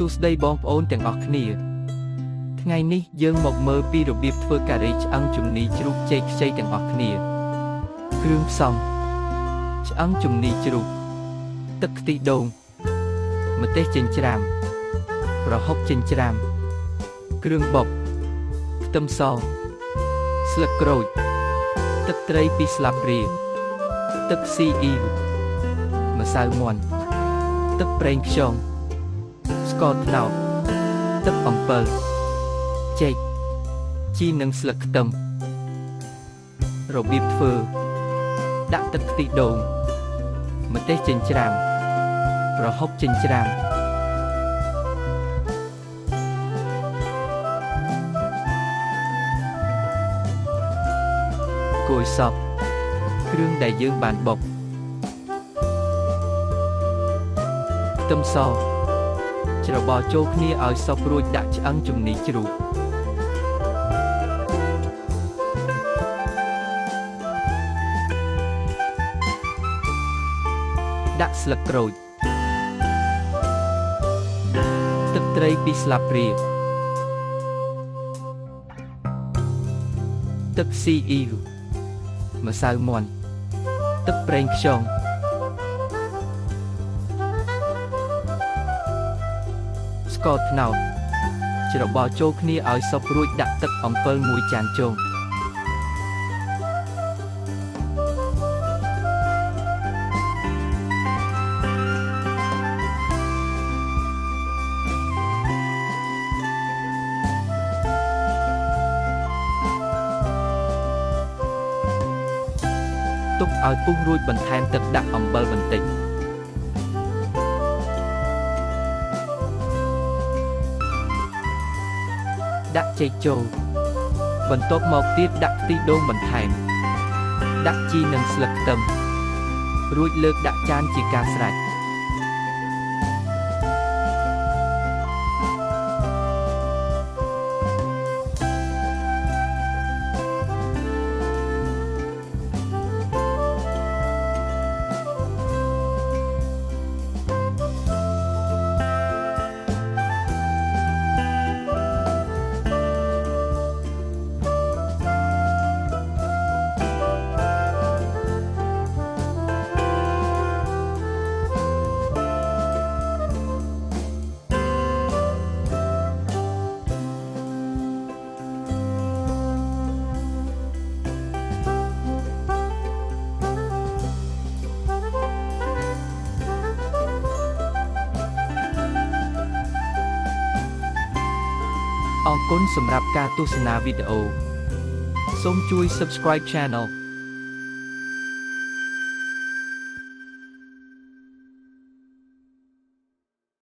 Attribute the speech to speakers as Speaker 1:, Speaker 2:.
Speaker 1: សួស្តីបងប្អូនទាំងអស់គ្នាថ្ងៃនេះយើងមកមើលពីរបៀបធ្វើការីឆ្អឹងជំនីជ្រូកចេកខ្ចីទាំងអស់គ្នាគ្រឿងផ្សំឆ្អឹងជំនីជ្រូកទឹកខ្ទិះដូងម្ទេសចិញ្ច្រាំប្រហុកចិញ្ច្រាំគ្រឿងបុកខ្ទឹមសស្លឹកក្រូចទឹកត្រី2ស្លាបព្រាទឹកស៊ីអ៊ីវម្សៅមាន់ទឹកប្រេងខ្យងស្ករត្នោតទឹកអំពិលចេកជីនិងស្លឹកខ្ទឹមរបៀបធ្វើដាក់ទឹកខ្ទិះដូងម្ទេសចិញ្ច្រាំប្រហុកចិញ្ច្រាំគួយសពគ្រឿងដែលយើងបានបុកខ្ទឹមសច្របល់ចូលគ្នាឲ្យសព្វរួចដាក់ឆ្អឹងជំនីជ្រូកដាក់ស្លឹកក្រូចទឹកត្រី2ស្លាបព្រាទឹកស៊ីអ៊ីវម្សៅមាន់ទឹកប្រេងខ្យងស្ករត្នោតច្របល់ចូលគ្នាឲ្យសព្វរួចដាក់ទឹកអំពិល1ចានជោងទុកឲ្យពុះរួចបន្ថែមទឹកដាក់អំបិលបន្តិចដាក់ចេកចូលបន្ទាប់មកទៀតដាក់ខ្ទិះដូងបន្ថែមដាក់ជីនិងស្លឹកខ្ទឹមរួចលើកដាក់ចានជាការស្រេចអរគុណសម្រាប់ការទស្សនាវីដេអូសូមជួយ Subscribe Channel